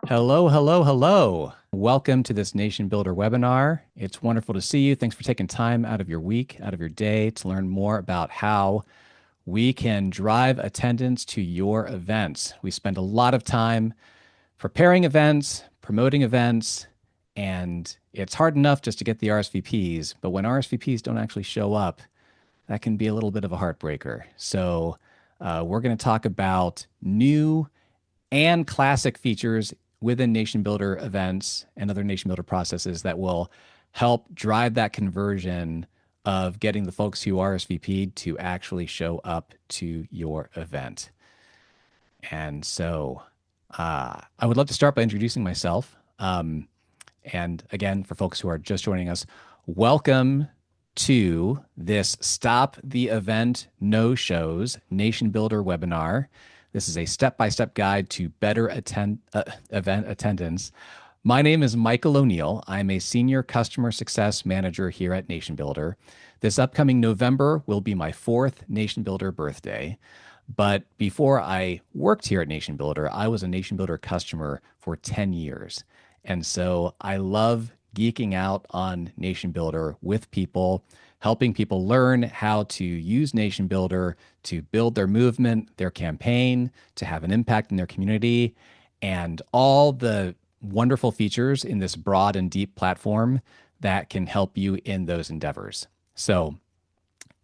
Hello, hello, hello. Welcome to this NationBuilder webinar. It's wonderful to see you. Thanks for taking time out of your week, out of your day to learn more about how we can drive attendance to your events. We spend a lot of time preparing events, promoting events, and it's hard enough just to get the RSVPs, but when RSVPs don't actually show up, that can be a little bit of a heartbreaker. So we're going to talk about new and classic features within NationBuilder events and other NationBuilder processes that will help drive that conversion of getting the folks who RSVP'd to actually show up to your event. And so I would love to start by introducing myself. And again, for folks who are just joining us, welcome to this Stop the Event No-Shows NationBuilder webinar. This is a step-by-step guide to better event attendance. My name is Michael O'Neill. I'm a Senior Customer Success Manager here at NationBuilder. This upcoming November will be my 4th NationBuilder birthday. But before I worked here at NationBuilder, I was a NationBuilder customer for 10 years. And so I love geeking out on NationBuilder with people, helping people learn how to use NationBuilder to build their movement, their campaign, to have an impact in their community, and all the wonderful features in this broad and deep platform that can help you in those endeavors. So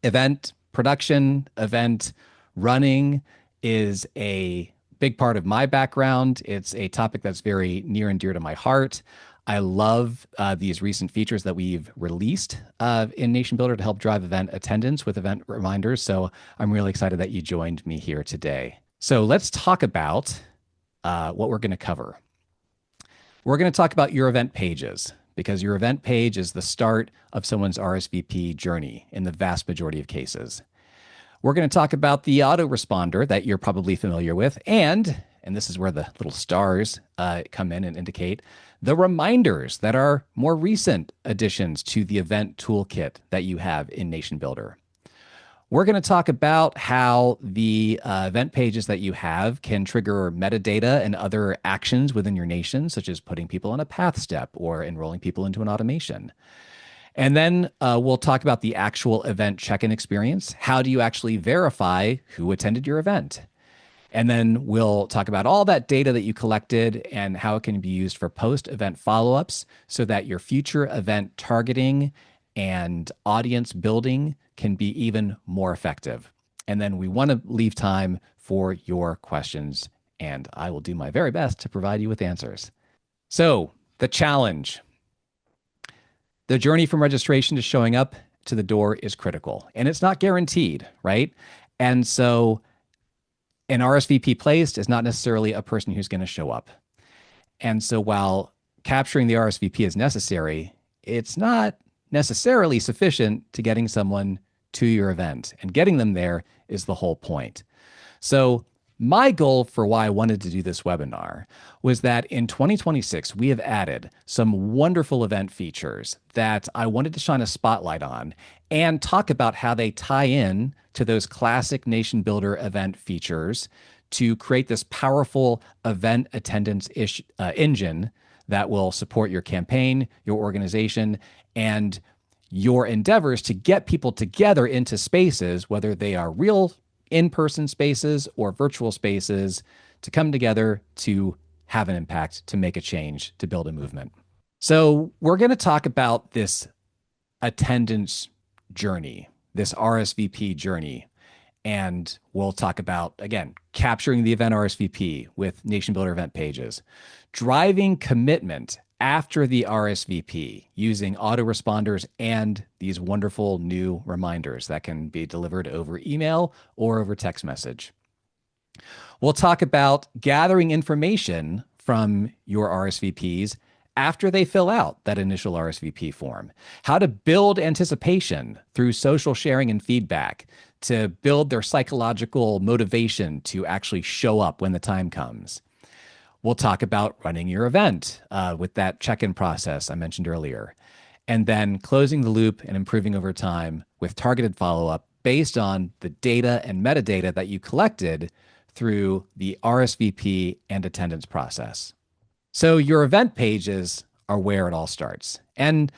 event production, event running is a big part of my background. It's a topic that's very near and dear to my heart. I love these recent features that we've released in NationBuilder to help drive event attendance with event reminders. So I'm really excited that you joined me here today. So let's talk about what we're going to cover. We're going to talk about your event pages, because your event page is the start of someone's RSVP journey in the vast majority of cases. We're going to talk about the autoresponder that you're probably familiar with, and this is where the little stars come in and indicate the reminders that are more recent additions to the event toolkit that you have in NationBuilder. We're going to talk about how the event pages that you have can trigger metadata and other actions within your nation, such as putting people on a path step or enrolling people into an automation. And then we'll talk about the actual event check-in experience. How do you actually verify who attended your event? And then we'll talk about all that data that you collected and how it can be used for post-event follow-ups so that your future event targeting and audience building can be even more effective. And then we want to leave time for your questions, and I will do my very best to provide you with answers. So the challenge. The journey from registration to showing up to the door is critical, and it's not guaranteed, right? And so an RSVP placed is not necessarily a person who's going to show up. And so while capturing the RSVP is necessary, it's not necessarily sufficient to getting someone to your event, and getting them there is the whole point. So my goal for why I wanted to do this webinar was that in 2026, we have added some wonderful event features that I wanted to shine a spotlight on and talk about how they tie in to those classic NationBuilder event features to create this powerful event attendance engine that will support your campaign, your organization, and your endeavors to get people together into spaces, whether they are real in-person spaces or virtual spaces, to come together to have an impact, to make a change, to build a movement. So we're going to talk about this attendance journey, this RSVP journey, and we'll talk about, again, capturing the event RSVP with NationBuilder event pages, driving commitment after the RSVP using autoresponders and these wonderful new reminders that can be delivered over email or over text message. We'll talk about gathering information from your RSVPs after they fill out that initial RSVP form, how to build anticipation through social sharing and feedback to build their psychological motivation to actually show up when the time comes. We'll talk about running your event with that check-in process I mentioned earlier, and then closing the loop and improving over time with targeted follow-up based on the data and metadata that you collected through the RSVP and attendance process. So your event pages are where it all starts. And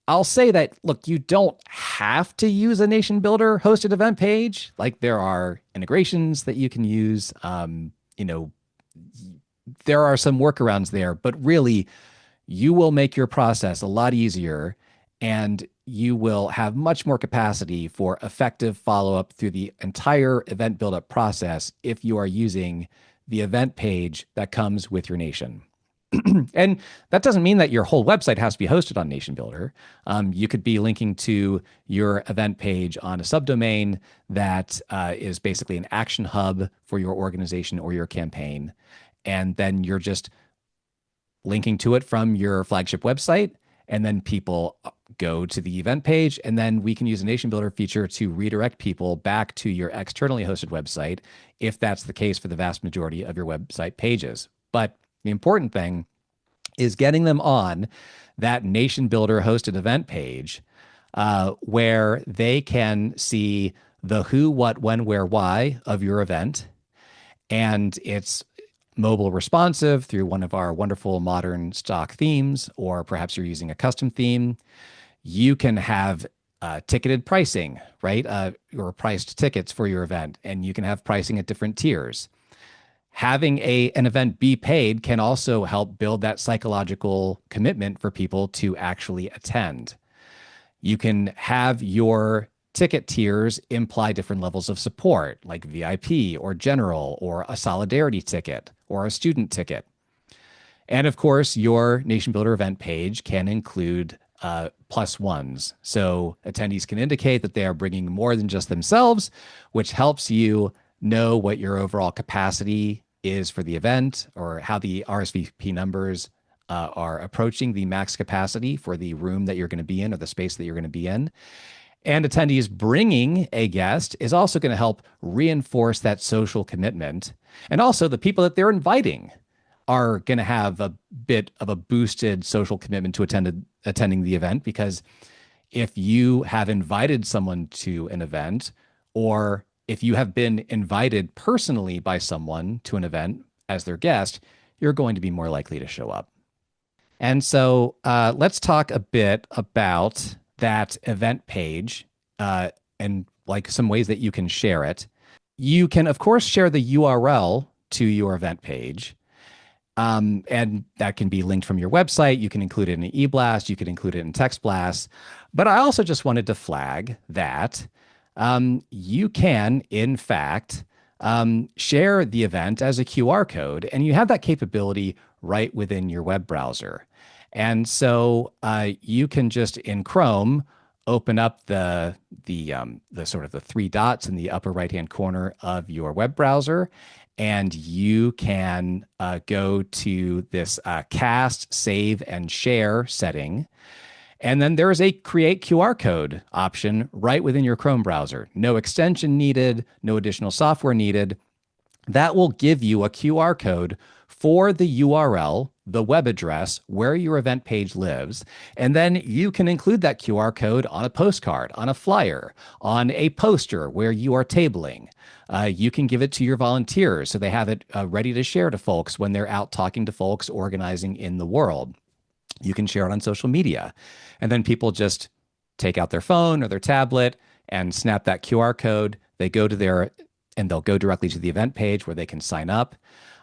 I'll say that, look, you don't have to use a NationBuilder hosted event page. Like, there are integrations that you can use. There are some workarounds there, but really, you will make your process a lot easier, and you will have much more capacity for effective follow-up through the entire event build-up process if you are using the event page that comes with your Nation. And that doesn't mean that your whole website has to be hosted on NationBuilder. You could be linking to your event page on a subdomain that is basically an action hub for your organization or your campaign. And then you're just linking to it from your flagship website. And then people go to the event page. And then we can use a NationBuilder feature to redirect people back to your externally hosted website, if that's the case for the vast majority of your website pages. But the important thing is getting them on that NationBuilder hosted event page where they can see the who, what, when, where, why of your event. And it's mobile responsive through one of our wonderful modern stock themes, or perhaps you're using a custom theme. You can have ticketed pricing, right? Or priced tickets for your event, and you can have pricing at different tiers. Having an event be paid can also help build that psychological commitment for people to actually attend. You can have your ticket tiers imply different levels of support, like VIP or general or a solidarity ticket or a student ticket. And of course, your NationBuilder event page can include plus ones. So attendees can indicate that they are bringing more than just themselves, which helps you know what your overall capacity is for the event, or how the RSVP numbers are approaching the max capacity for the room that you're going to be in, or the space that you're going to be in. And attendees bringing a guest is also going to help reinforce that social commitment. And also, the people that they're inviting are going to have a bit of a boosted social commitment to attending the event, because if you have invited someone to an event, or if you have been invited personally by someone to an event as their guest, you're going to be more likely to show up. And so let's talk a bit about that event page and like some ways that you can share it. You can, of course, share the URL to your event page. And that can be linked from your website. You can include it in an e-blast. You can include it in text blasts. But I also just wanted to flag that you can, in fact, share the event as a QR code, and you have that capability right within your web browser. And so you can just, in Chrome, open up the sort of the three dots in the upper right-hand corner of your web browser, and you can go to this cast, save, and share setting. And then there is a create QR code option right within your Chrome browser. No extension needed, no additional software needed. That will give you a QR code for the URL, the web address where your event page lives. And then you can include that QR code on a postcard, on a flyer, on a poster where you are tabling. You can give it to your volunteers so they have it ready to share to folks when they're out talking to folks, organizing in the world. You can share it on social media. And then people just take out their phone or their tablet and snap that QR code. They go to and they'll go directly to the event page where they can sign up.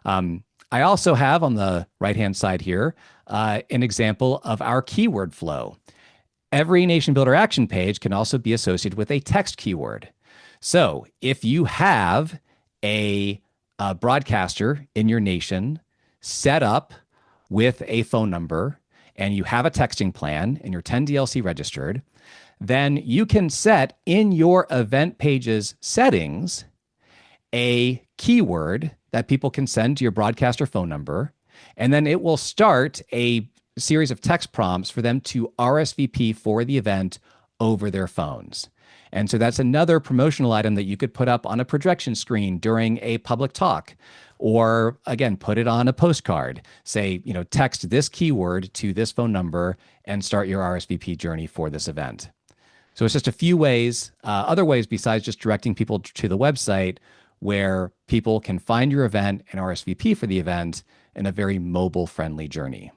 I also have on the right-hand side here an example of our keyword flow. Every NationBuilder action page can also be associated with a text keyword. So if you have a broadcaster in your nation set up with a phone number, and you have a texting plan and you're 10DLC registered, then you can set in your event page's settings a keyword that people can send to your broadcaster phone number, and then it will start a series of text prompts for them to RSVP for the event over their phones. And so that's another promotional item that you could put up on a projection screen during a public talk, or again, put it on a postcard. Say, text this keyword to this phone number and start your RSVP journey for this event. So it's just a few ways, other ways besides just directing people to the website where people can find your event and RSVP for the event in a very mobile friendly journey.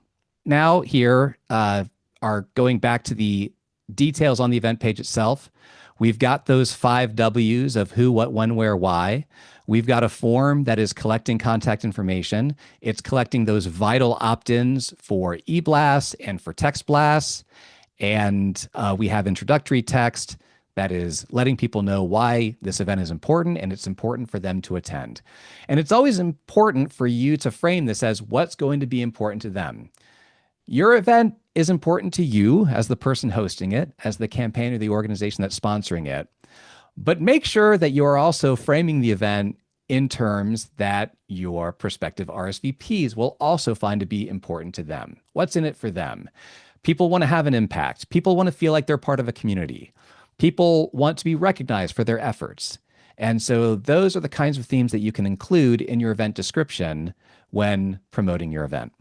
Now, here are going back to the details on the event page itself. We've got those 5 W's of who, what, when, where, why. We've got a form that is collecting contact information. It's collecting those vital opt-ins for e-blasts and for text blasts. And we have introductory text that is letting people know why this event is important and it's important for them to attend. And it's always important for you to frame this as what's going to be important to them. Your event is important to you as the person hosting it, as the campaign or the organization that's sponsoring it. But make sure that you are also framing the event in terms that your prospective RSVPs will also find to be important to them. What's in it for them? People want to have an impact. People want to feel like they're part of a community. People want to be recognized for their efforts. And so those are the kinds of themes that you can include in your event description when promoting your event.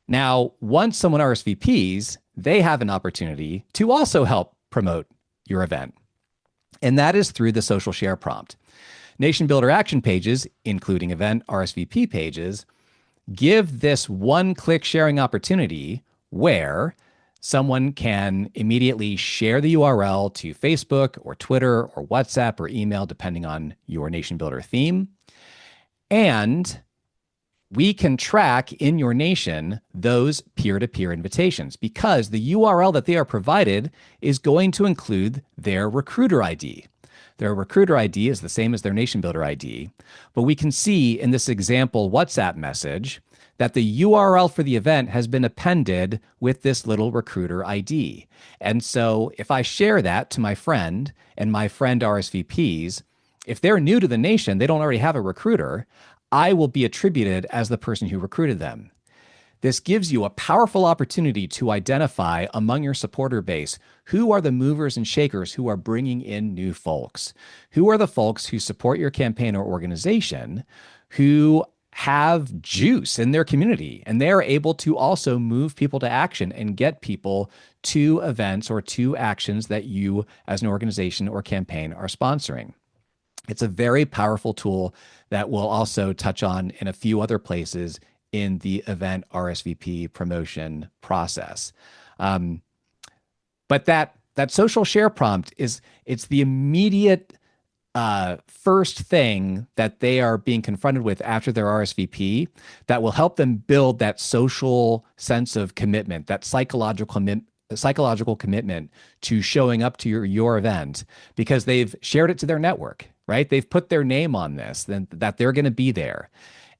Now, once someone RSVPs, they have an opportunity to also help promote your event. And that is through the social share prompt. NationBuilder action pages, including event RSVP pages, give this one-click sharing opportunity where someone can immediately share the URL to Facebook or Twitter or WhatsApp or email, depending on your NationBuilder theme. And we can track in your nation those peer-to-peer invitations because the URL that they are provided is going to include their recruiter ID. Their recruiter ID is the same as their NationBuilder ID, but we can see in this example WhatsApp message that the URL for the event has been appended with this little recruiter ID. And so if I share that to my friend and my friend RSVPs, if they're new to the nation, they don't already have a recruiter, I will be attributed as the person who recruited them. This gives you a powerful opportunity to identify among your supporter base who are the movers and shakers who are bringing in new folks. Who are the folks who support your campaign or organization who have juice in their community, and they are able to also move people to action and get people to events or to actions that you as an organization or campaign are sponsoring. It's a very powerful tool that we'll also touch on in a few other places in the event RSVP promotion process. But that social share prompt it's the immediate first thing that they are being confronted with after their RSVP that will help them build that social sense of commitment, that psychological commitment to showing up to your event because they've shared it to their network, right? They've put their name on this, then that they're going to be there.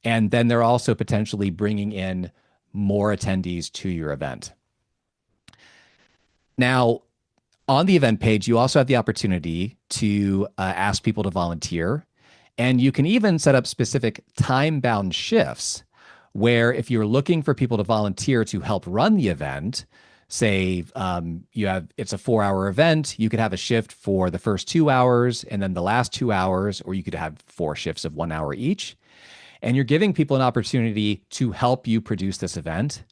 And then they're also potentially bringing in more attendees to your event. Now, on the event page, you also have the opportunity to ask people to volunteer. And you can even set up specific time-bound shifts where if you're looking for people to volunteer to help run the event, say it's a 4-hour event, you could have a shift for the first 2 hours and then the last 2 hours, or you could have 4 shifts of 1 hour each. And you're giving people an opportunity to help you produce this event.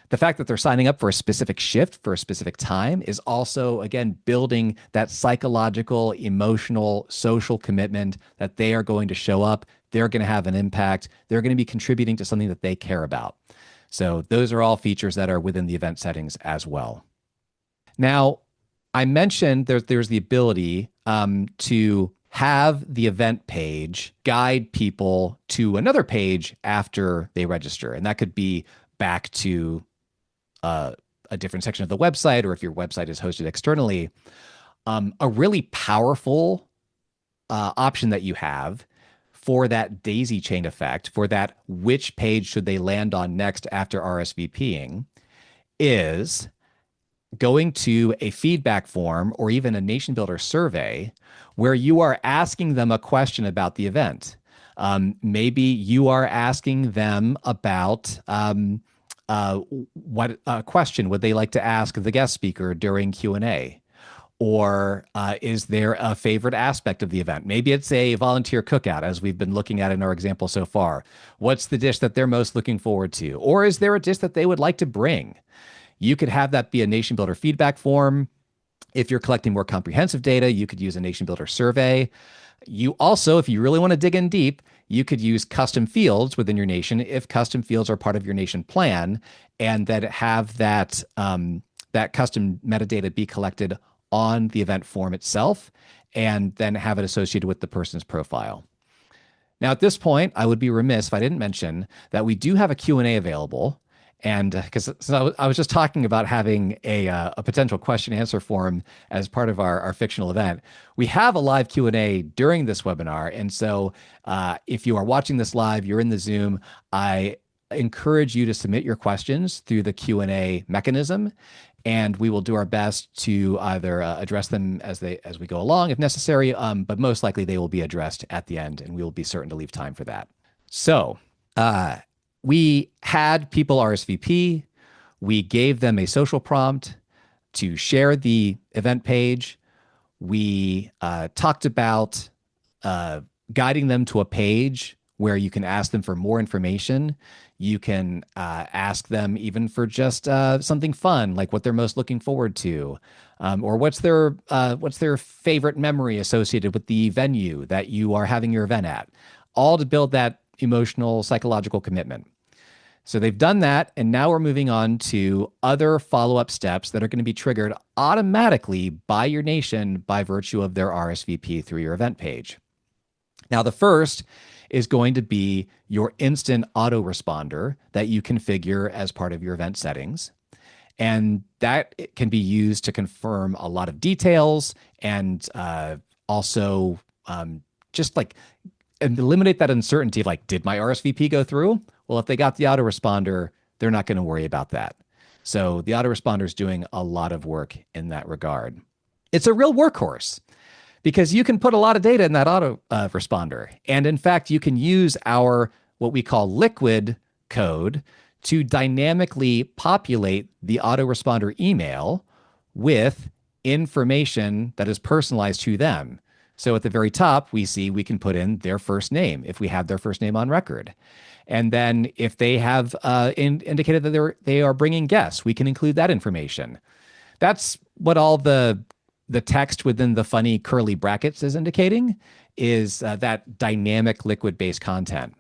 The fact that they're signing up for a specific shift for a specific time is also, again, building that psychological, emotional, social commitment that they are going to show up. They're going to have an impact. They're going to be contributing to something that they care about. So those are all features that are within the event settings as well. Now, I mentioned there's the ability to have the event page guide people to another page after they register. And that could be back to a different section of the website, or if your website is hosted externally. A really powerful option that you have for that daisy chain effect, for that which page should they land on next after RSVPing, is going to a feedback form or even a NationBuilder survey where you are asking them a question about the event. Maybe you are asking them about what question would they like to ask the guest speaker during Q&A? Or is there a favorite aspect of the event? Maybe it's a volunteer cookout, as we've been looking at in our example so far. What's the dish that they're most looking forward to? Or is there a dish that they would like to bring? You could have that be a NationBuilder feedback form. If you're collecting more comprehensive data, you could use a NationBuilder survey. You also, if you really want to dig in deep, you could use custom fields within your nation if custom fields are part of your nation plan, and that have that custom metadata be collected on the event form itself, and then have it associated with the person's profile. Now, at this point, I would be remiss if I didn't mention that we do have a Q&A available. And because I was just talking about having a potential question answer form as part of our fictional event, we have a live Q&A during this webinar. And so if you are watching this live, you're in the Zoom, I encourage you to submit your questions through the Q&A mechanism, and we will do our best to either address them as we go along if necessary, but most likely they will be addressed at the end, and we will be certain to leave time for that. So we had people RSVP. We gave them a social prompt to share the event page. We talked about guiding them to a page where you can ask them for more information. You can ask them even for just something fun, like what they're most looking forward to, or what's their favorite memory associated with the venue that you are having your event at, all to build that emotional, psychological commitment. So they've done that, and now we're moving on to other follow-up steps that are going to be triggered automatically by your nation by virtue of their RSVP through your event page. Now, the first is going to be your instant autoresponder that you configure as part of your event settings. And that can be used to confirm a lot of details and also just like eliminate that uncertainty of like, did my RSVP go through? Well, if they got the autoresponder, they're not going to worry about that. So the autoresponder is doing a lot of work in that regard. It's a real workhorse because you can put a lot of data in that autoresponder. And in fact, you can use our what we call liquid code to dynamically populate the autoresponder email with information that is personalized to them. So at the very top, we see we can put in their first name if we have their first name on record. And then if they have indicated that they are bringing guests, we can include that information. That's what all the text within the funny curly brackets is indicating, is that dynamic liquid-based content.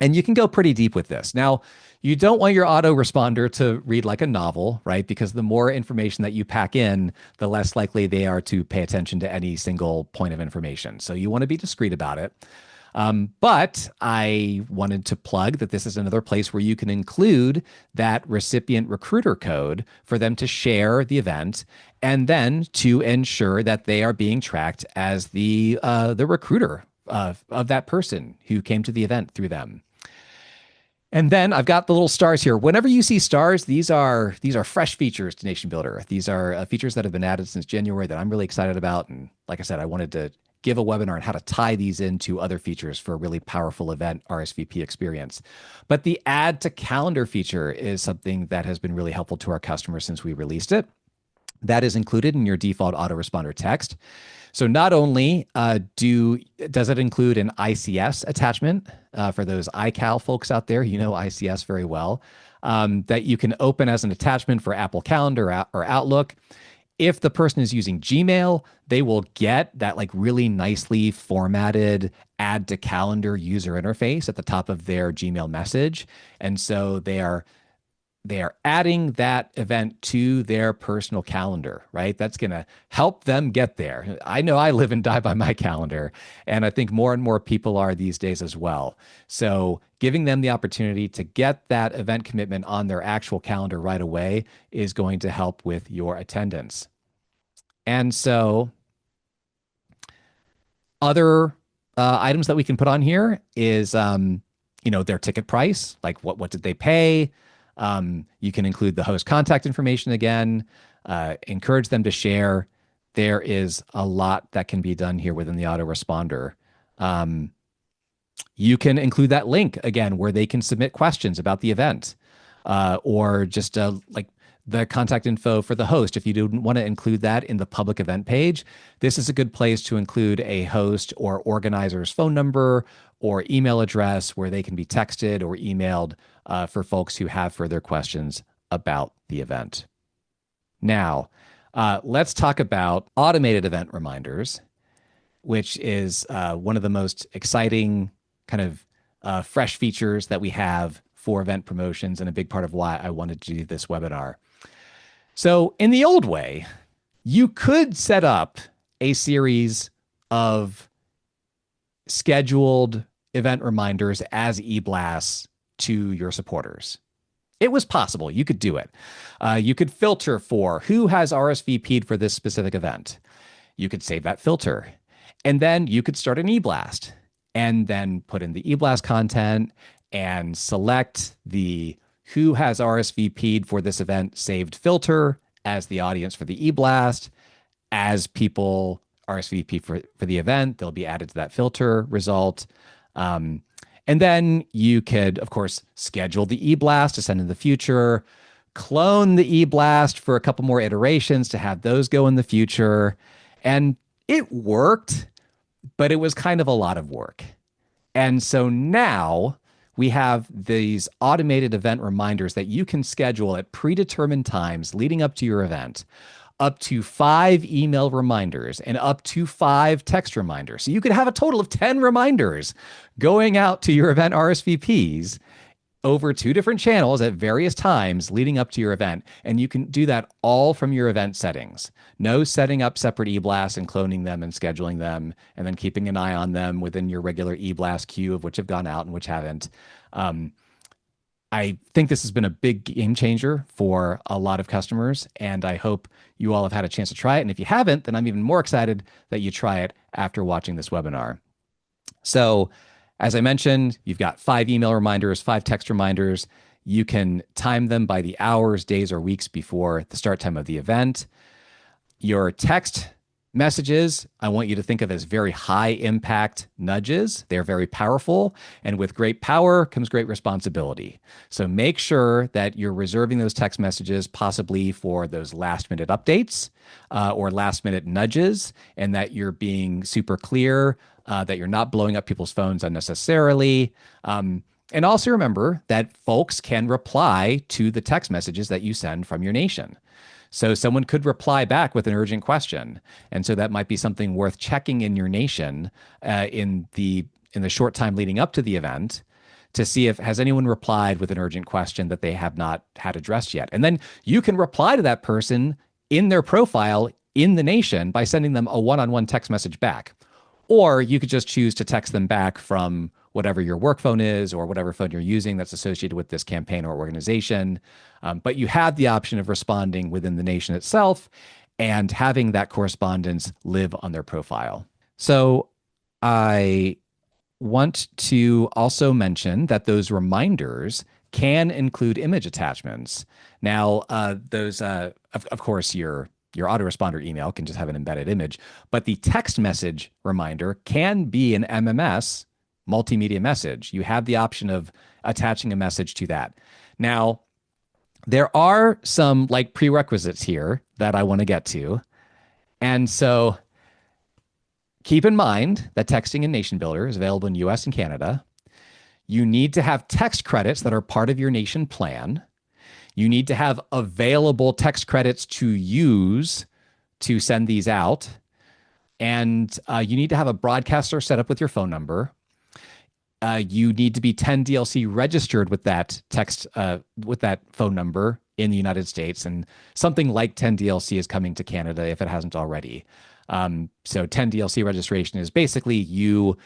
And you can go pretty deep with this. Now, you don't want your autoresponder to read like a novel, right? Because the more information that you pack in, the less likely they are to pay attention to any single point of information. So you want to be discreet about it. But I wanted to plug that this is another place where you can include that recipient recruiter code for them to share the event, and then to ensure that they are being tracked as the recruiter of that person who came to the event through them. And then I've got the little stars here. Whenever you see stars, these are fresh features to NationBuilder. These are features that have been added since January that I'm really excited about. And like I said, I wanted to give a webinar on how to tie these into other features for a really powerful event RSVP experience. But the add to calendar feature is something that has been really helpful to our customers since we released it. That is included in your default autoresponder text. So not only does it include an ICS attachment for those iCal folks out there, you know ICS very well, that you can open as an attachment for Apple Calendar or Outlook. If the person is using Gmail, they will get that like really nicely formatted add to calendar user interface at the top of their Gmail message. And so they are adding that event to their personal calendar, right? That's going to help them get there. I know I live and die by my calendar, and I think more and more people are these days as well. So giving them the opportunity to get that event commitment on their actual calendar right away is going to help with your attendance. And so other items that we can put on here is, their ticket price, like what did they pay? You can include the host contact information again, encourage them to share. There is a lot that can be done here within the autoresponder. You can include that link again where they can submit questions about the event, or just like the contact info for the host. If you didn't want to include that in the public event page, this is a good place to include a host or organizer's phone number or email address where they can be texted or emailed for folks who have further questions about the event. Now, Let's talk about automated event reminders, which is one of the most exciting kind of fresh features that we have for event promotions and a big part of why I wanted to do this webinar. So in the old way, you could set up a series of scheduled event reminders as e-blasts to your supporters. It was possible. You could do it. You could filter for who has RSVP'd for this specific event. You could save that filter. And then you could start an e-blast and then put in the e-blast content and select the who has RSVP'd for this event saved filter as the audience for the e-blast. As people RSVP for the event, they'll be added to that filter result. And then you could, of course, schedule the e-blast to send in the future, clone the e-blast for a couple more iterations to have those go in the future. And it worked, but it was kind of a lot of work. And so now we have these automated event reminders that you can schedule at predetermined times leading up to your event, up to 5 email reminders and up to 5 text reminders. So you could have a total of 10 reminders going out to your event RSVPs over 2 different channels at various times leading up to your event. And you can do that all from your event settings. No setting up separate e-blasts and cloning them and scheduling them and then keeping an eye on them within your regular e-blast queue of which have gone out and which haven't. I think this has been a big game changer for a lot of customers, and I hope you all have had a chance to try it. And if you haven't, then I'm even more excited that you try it after watching this webinar. So as I mentioned, you've got 5 email reminders, 5 text reminders. You can time them by the hours, days, or weeks before the start time of the event. Your text messages, I want you to think of as very high impact nudges. They're very powerful, and with great power comes great responsibility. So make sure that you're reserving those text messages possibly for those last minute updates or last minute nudges, and that you're being super clear, that you're not blowing up people's phones unnecessarily. And also remember that folks can reply to the text messages that you send from your nation. So someone could reply back with an urgent question. And so that might be something worth checking in your nation in the short time leading up to the event to see if has anyone replied with an urgent question that they have not had addressed yet. And then you can reply to that person in their profile in the nation by sending them a one-on-one text message back. Or you could just choose to text them back from whatever your work phone is or whatever phone you're using that's associated with this campaign or organization. But you have the option of responding within the nation itself and having that correspondence live on their profile. So I want to also mention that those reminders can include image attachments. Now, those, of course, your autoresponder email can just have an embedded image, but the text message reminder can be an MMS, multimedia message. You have the option of attaching a message to that. Now, there are some like prerequisites here that I want to get to. And so keep in mind that texting in NationBuilder is available in US and Canada. You need to have text credits that are part of your nation plan. You need to have available text credits to use to send these out. And you need to have a broadcaster set up with your phone number. You need to be 10 DLC registered with that text, with that phone number in the United States. And something like 10 DLC is coming to Canada if it hasn't already. So 10 DLC registration is basically you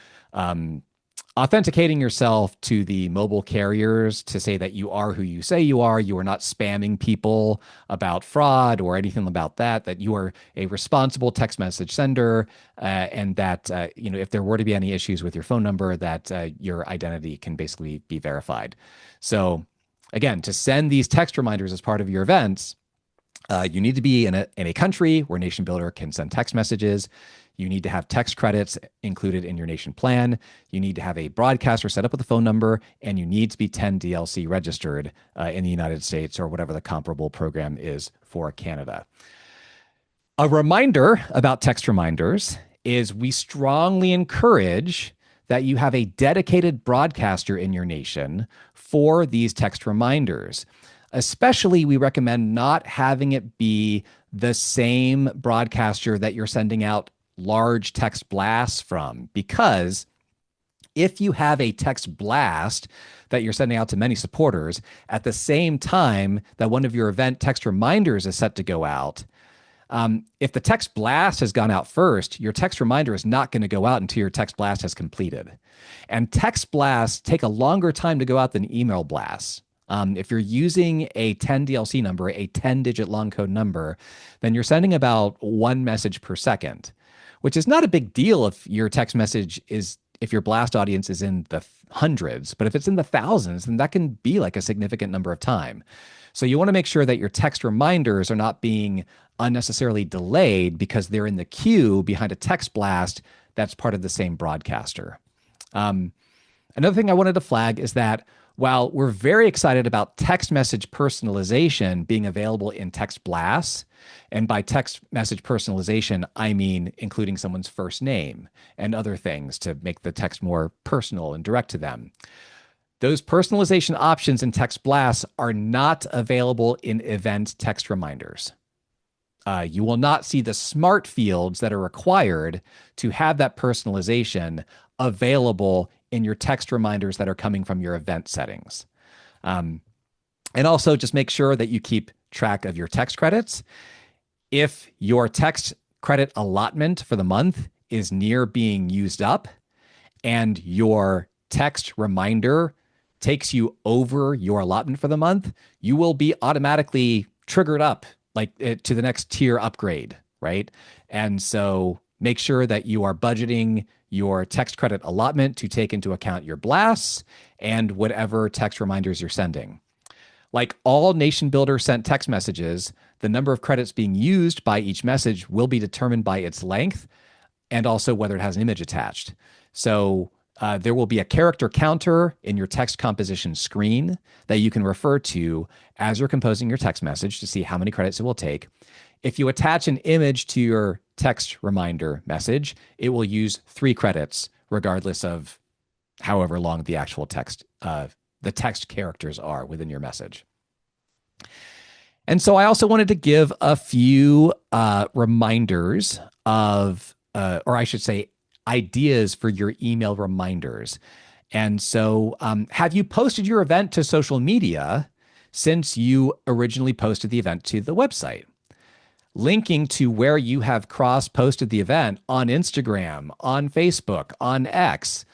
authenticating yourself to the mobile carriers to say that you are who you say you are not spamming people about fraud or anything about that, that you are a responsible text message sender, and that, if there were to be any issues with your phone number, that your identity can basically be verified. So again, to send these text reminders as part of your events, you need to be in a country where NationBuilder can send text messages. You need to have text credits included in your nation plan. You need to have a broadcaster set up with a phone number, and you need to be 10 DLC registered in the United States or whatever the comparable program is for Canada. A reminder about text reminders is we strongly encourage that you have a dedicated broadcaster in your nation for these text reminders. Especially, we recommend not having it be the same broadcaster that you're sending out large text blasts from, because if you have a text blast that you're sending out to many supporters at the same time that one of your event text reminders is set to go out, if the text blast has gone out first, your text reminder is not going to go out until your text blast has completed. And text blasts take a longer time to go out than email blasts. If you're using a 10 DLC number, a 10-digit long code number, then you're sending about one message per second, which is not a big deal if your text message is, if your blast audience is in the hundreds, but if it's in the thousands, then that can be like a significant number of time. So you want to make sure that your text reminders are not being unnecessarily delayed because they're in the queue behind a text blast that's part of the same broadcaster. Another thing I wanted to flag is that while we're very excited about text message personalization being available in text blasts, and by text message personalization, I mean including someone's first name and other things to make the text more personal and direct to them. Those personalization options in text blasts are not available in event text reminders. You will not see the smart fields that are required to have that personalization available in your text reminders that are coming from your event settings. And also just make sure that you keep track of your text credits. If your text credit allotment for the month is near being used up and your text reminder takes you over your allotment for the month, you will be automatically triggered up like to the next tier upgrade, right? And so make sure that you are budgeting your text credit allotment to take into account your blasts and whatever text reminders you're sending. Like all NationBuilder sent text messages, the number of credits being used by each message will be determined by its length and also whether it has an image attached. So there will be a character counter in your text composition screen that you can refer to as you're composing your text message to see how many credits it will take. If you attach an image to your text reminder message, it will use 3 credits, regardless of however long the actual text, the text characters are within your message. And so I also wanted to give a few reminders of, or I should say, ideas for your email reminders. And so have you posted your event to social media since you originally posted the event to the website? Linking to where you have cross-posted the event on Instagram, on Facebook, on X,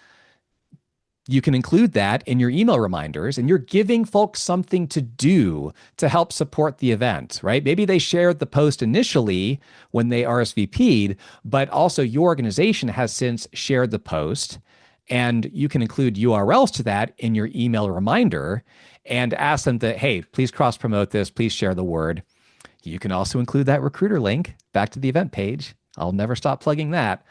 you can include that in your email reminders, and you're giving folks something to do to help support the event, right? Maybe they shared the post initially when they RSVP'd, but also your organization has since shared the post, and you can include URLs to that in your email reminder and ask them that, hey, please cross-promote this, please share the word. You can also include that recruiter link back to the event page. I'll never stop plugging that.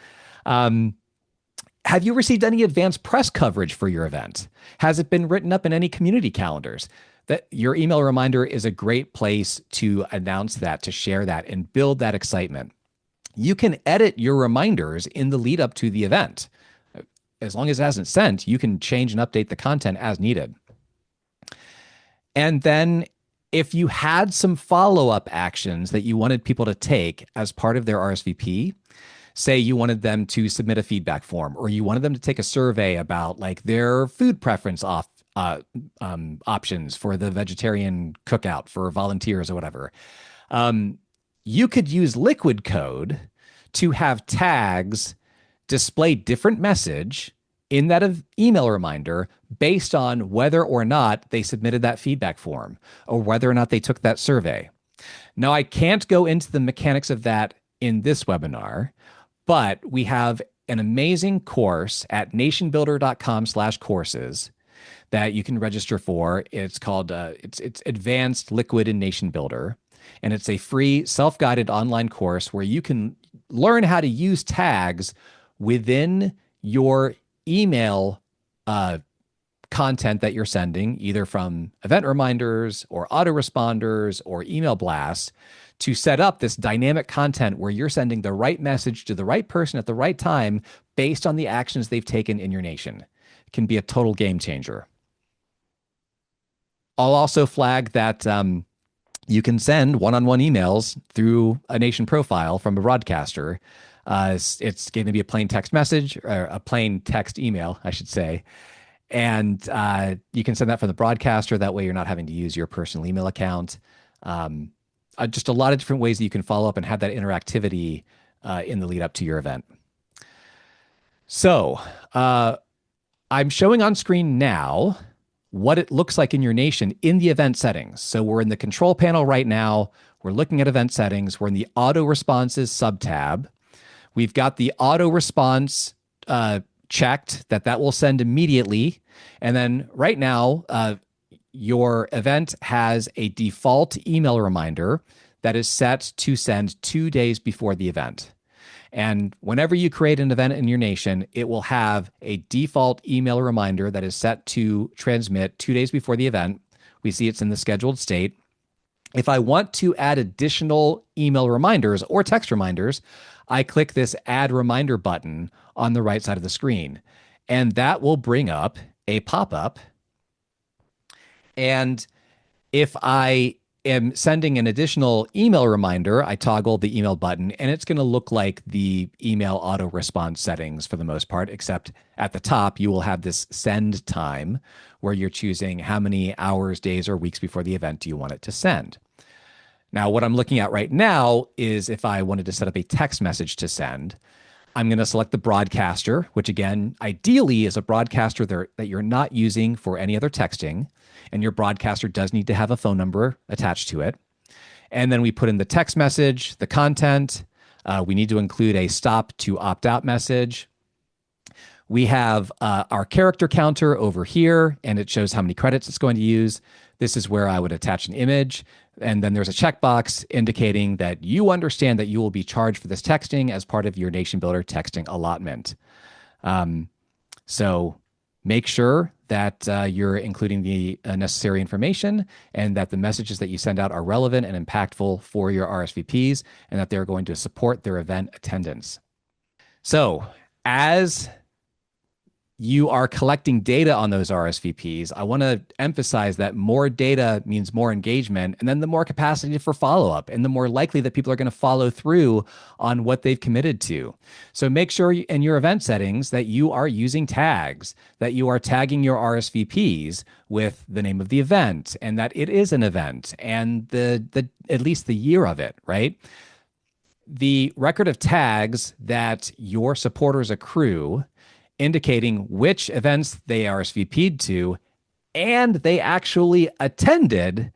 Have you received any advanced press coverage for your event? Has it been written up in any community calendars? That your email reminder is a great place to announce that, to share that, and build that excitement. You can edit your reminders in the lead up to the event. As long as it hasn't sent, you can change and update the content as needed. And then if you had some follow-up actions that you wanted people to take as part of their RSVP, say you wanted them to submit a feedback form, or you wanted them to take a survey about like their food preference options for the vegetarian cookout for volunteers or whatever. You could use Liquid Code to have tags display different message in that email reminder based on whether or not they submitted that feedback form or whether or not they took that survey. Now, I can't go into the mechanics of that in this webinar, but we have an amazing course at nationbuilder.com/courses that you can register for. It's called it's Advanced Liquid in NationBuilder, and it's a free self-guided online course where you can learn how to use tags within your email content that you're sending, either from event reminders or autoresponders or email blasts, to set up this dynamic content where you're sending the right message to the right person at the right time based on the actions they've taken in your nation. It can be a total game changer. I'll also flag that you can send one-on-one emails through a Nation profile from a broadcaster. It's going to be a plain text message, or a plain text email, I should say. And you can send that from the broadcaster. That way you're not having to use your personal email account. Um, just a lot of different ways that you can follow up and have that interactivity in the lead up to your event. So I'm showing on screen now what it looks like in your Nation in the event settings. So we're in the control panel right now. We're looking at event settings. We're in the auto responses subtab. We've got the auto response checked that will send immediately. And then right now, your event has a default email reminder that is set to send 2 days before the event. And whenever you create an event in your Nation, it will have a default email reminder that is set to transmit 2 days before the event. We see it's in the scheduled state. If I want to add additional email reminders or text reminders, I click this Add Reminder button on the right side of the screen. And that will bring up a pop-up. And if I am sending an additional email reminder, I toggle the email button, and it's going to look like the email auto response settings for the most part, except at the top, you will have this send time where you're choosing how many hours, days, or weeks before the event do you want it to send. Now, what I'm looking at right now is if I wanted to set up a text message to send, I'm going to select the broadcaster, which again, ideally is a broadcaster that you're not using for any other texting. And your broadcaster does need to have a phone number attached to it. And then we put in the text message, the content. We need to include a stop to opt out message. We have our character counter over here, and it shows how many credits it's going to use. This is where I would attach an image. And then there's a checkbox indicating that you understand that you will be charged for this texting as part of your NationBuilder texting allotment. So make sure that you're including the necessary information and that the messages that you send out are relevant and impactful for your RSVPs and that they're going to support their event attendance. So as you are collecting data on those RSVPs, I want to emphasize that more data means more engagement, and then the more capacity for follow-up, and the more likely that people are going to follow through on what they've committed to. So make sure in your event settings that you are using tags, that you are tagging your RSVPs with the name of the event, and that it is an event, and the at least the year of it, right? The record of tags that your supporters accrue indicating which events they RSVP'd to and they actually attended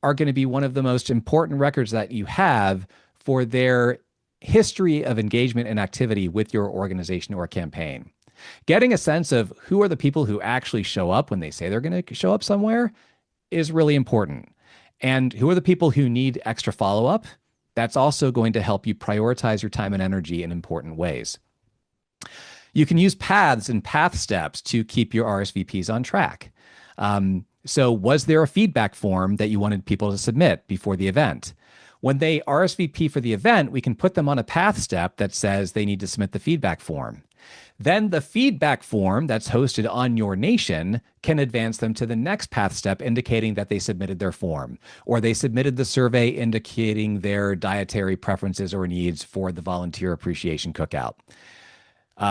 are going to be one of the most important records that you have for their history of engagement and activity with your organization or campaign. Getting a sense of who are the people who actually show up when they say they're going to show up somewhere is really important. And who are the people who need extra follow-up? That's also going to help you prioritize your time and energy in important ways. You can use paths and path steps to keep your RSVPs on track. So was there a feedback form that you wanted people to submit before the event? When they RSVP for the event, we can put them on a path step that says they need to submit the feedback form. Then the feedback form that's hosted on your Nation can advance them to the next path step indicating that they submitted their form, or they submitted the survey indicating their dietary preferences or needs for the volunteer appreciation cookout.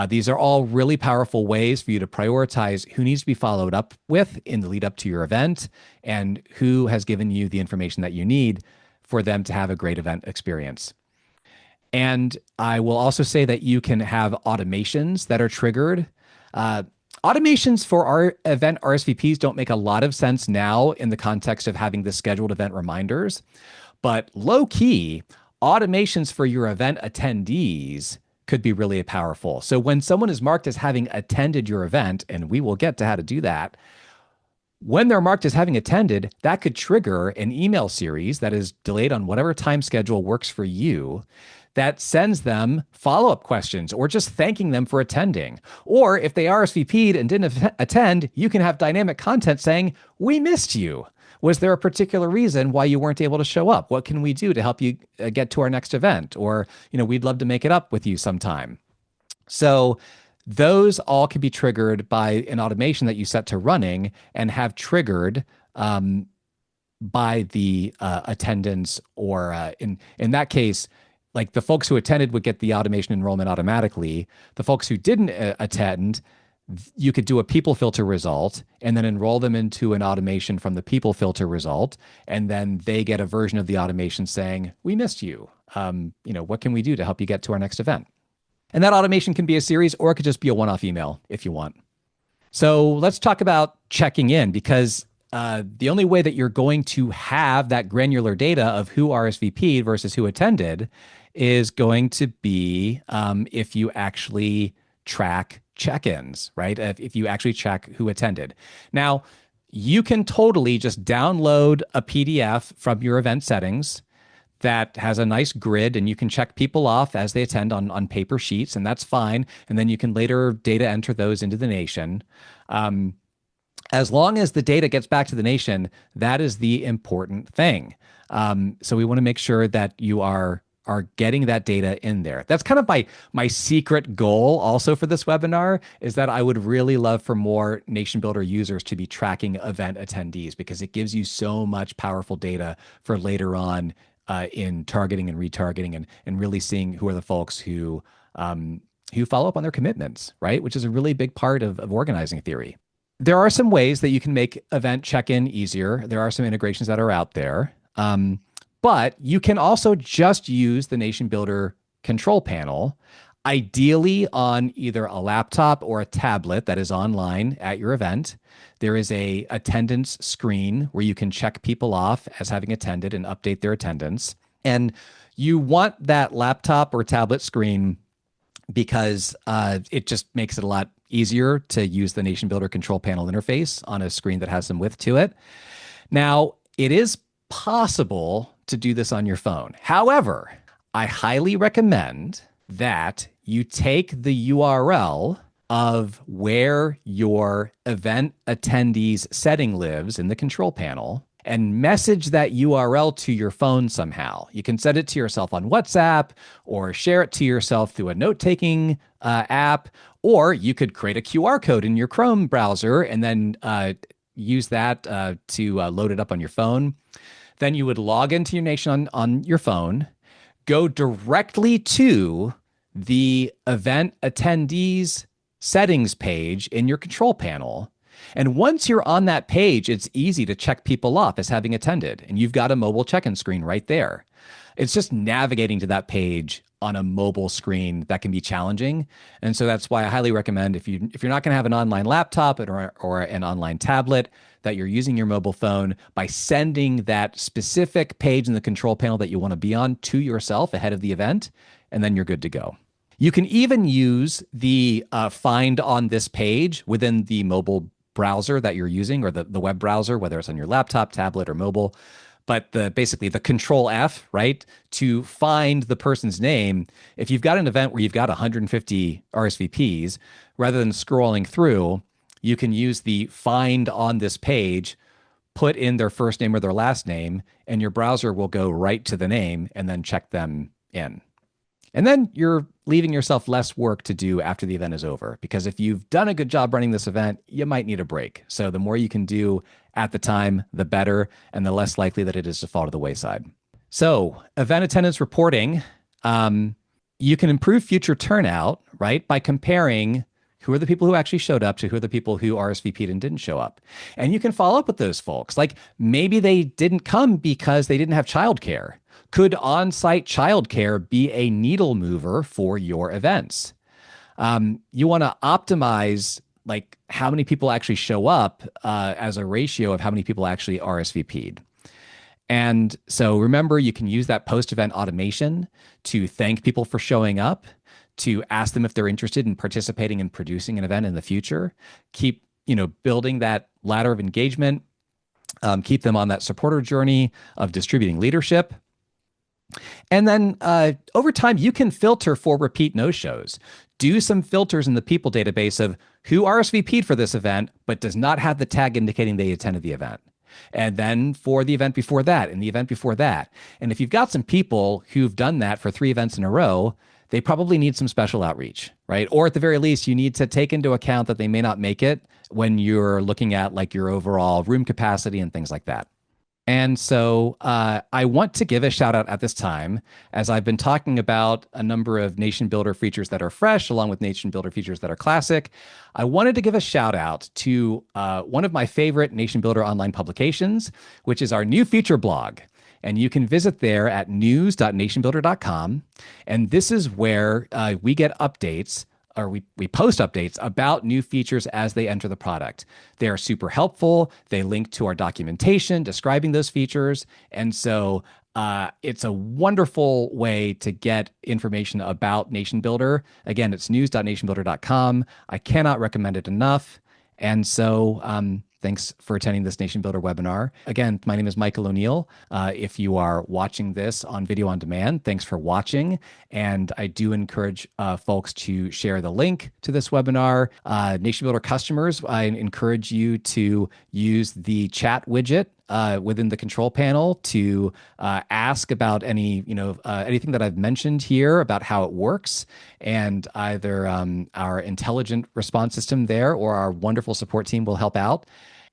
These are all really powerful ways for you to prioritize who needs to be followed up with in the lead up to your event and who has given you the information that you need for them to have a great event experience. And I will also say that you can have automations that are triggered. Automations for our event RSVPs don't make a lot of sense now in the context of having the scheduled event reminders, but low key, automations for your event attendees could be really powerful. So when someone is marked as having attended your event, and we will get to how to do that, when they're marked as having attended, that could trigger an email series that is delayed on whatever time schedule works for you that sends them follow-up questions or just thanking them for attending. Or if they RSVP'd and didn't attend, you can have dynamic content saying, "We missed you. Was there a particular reason why you weren't able to show up? What can we do to help you get to our next event?" Or, we'd love to make it up with you sometime. So those all can be triggered by an automation that you set to running and have triggered by the attendance, or in that case, like the folks who attended would get the automation enrollment automatically. The folks who didn't attend, you could do a people filter result and then enroll them into an automation from the people filter result, and then they get a version of the automation saying, "We missed you. What can we do to help you get to our next event?" And that automation can be a series, or it could just be a one-off email if you want. So let's talk about checking in, because the only way that you're going to have that granular data of who RSVP'd versus who attended is going to be if you actually track check-ins, right? If you actually track who attended. Now, you can totally just download a PDF from your event settings that has a nice grid, and you can check people off as they attend on paper sheets, and that's fine. And then you can later data enter those into the nation. As long as the data gets back to the nation, that is the important thing. So we want to make sure that you are getting that data in there. That's kind of my secret goal also for this webinar, is that I would really love for more NationBuilder users to be tracking event attendees, because it gives you so much powerful data for later on in targeting and retargeting, and really seeing who are the folks who follow up on their commitments, right? Which is a really big part of organizing theory. There are some ways that you can make event check-in easier. There are some integrations that are out there. But you can also just use the NationBuilder control panel, ideally on either a laptop or a tablet that is online at your event. There is a attendance screen where you can check people off as having attended and update their attendance. And you want that laptop or tablet screen because it just makes it a lot easier to use the NationBuilder control panel interface on a screen that has some width to it. Now, it is possible to do this on your phone. However, I highly recommend that you take the URL of where your event attendees setting lives in the control panel and message that URL to your phone somehow. You can send it to yourself on WhatsApp, or share it to yourself through a note-taking app, or you could create a QR code in your Chrome browser and then use that to load it up on your phone. Then you would log into your nation on your phone, go directly to the event attendees settings page in your control panel. And once you're on that page, it's easy to check people off as having attended. And you've got a mobile check-in screen right there. It's just navigating to that page on a mobile screen that can be challenging. And so that's why I highly recommend, if you're not going to have an online laptop or an online tablet, that you're using your mobile phone by sending that specific page in the control panel that you want to be on to yourself ahead of the event, and then you're good to go. You can even use the find on this page within the mobile browser that you're using, or the web browser, whether it's on your laptop, tablet, or mobile. But basically the control F, right, to find the person's name. If you've got an event where you've got 150 RSVPs, rather than scrolling through, you can use the find on this page, put in their first name or their last name, and your browser will go right to the name and then check them in. And then you're leaving yourself less work to do after the event is over, because if you've done a good job running this event, you might need a break. So the more you can do at the time, the better, and the less likely that it is to fall to the wayside. So event attendance reporting, you can improve future turnout, right, by comparing who are the people who actually showed up to who are the people who RSVP'd and didn't show up. And you can follow up with those folks. Like maybe they didn't come because they didn't have childcare. Could on-site childcare be a needle mover for your events? You want to optimize like how many people actually show up as a ratio of how many people actually RSVP'd. And so remember, you can use that post-event automation to thank people for showing up, to ask them if they're interested in participating and producing an event in the future. Keep, building that ladder of engagement. Keep them on that supporter journey of distributing leadership. And then over time, you can filter for repeat no-shows. Do some filters in the people database of who RSVP'd for this event, but does not have the tag indicating they attended the event. And then for the event before that, and the event before that. And if you've got some people who've done that for 3 events in a row, they probably need some special outreach, right? Or at the very least, you need to take into account that they may not make it when you're looking at like your overall room capacity and things like that. And so I want to give a shout out at this time, as I've been talking about a number of Nation Builder features that are fresh, along with Nation Builder features that are classic. I wanted to give a shout out to one of my favorite Nation Builder online publications, which is our new feature blog. And you can visit there at news.nationbuilder.com. And this is where we get updates, or we post updates about new features as they enter the product. They are super helpful. They link to our documentation describing those features. And so it's a wonderful way to get information about Nation Builder. Again, it's news.nationbuilder.com. I cannot recommend it enough. And so thanks for attending this Nation Builder webinar. Again, my name is Michael O'Neill. If you are watching this on video on demand, thanks for watching. And I do encourage folks to share the link to this webinar. Nation Builder customers, I encourage you to use the chat widget within the control panel to ask about anything that I've mentioned here about how it works, and either our intelligent response system there or our wonderful support team will help out.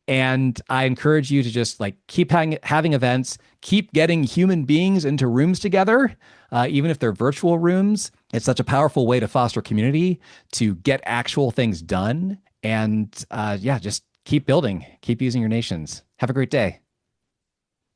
And I encourage you to just keep having events, keep getting human beings into rooms together, even if they're virtual rooms. It's such a powerful way to foster community, to get actual things done. And just keep building, keep using your nations. Have a great day.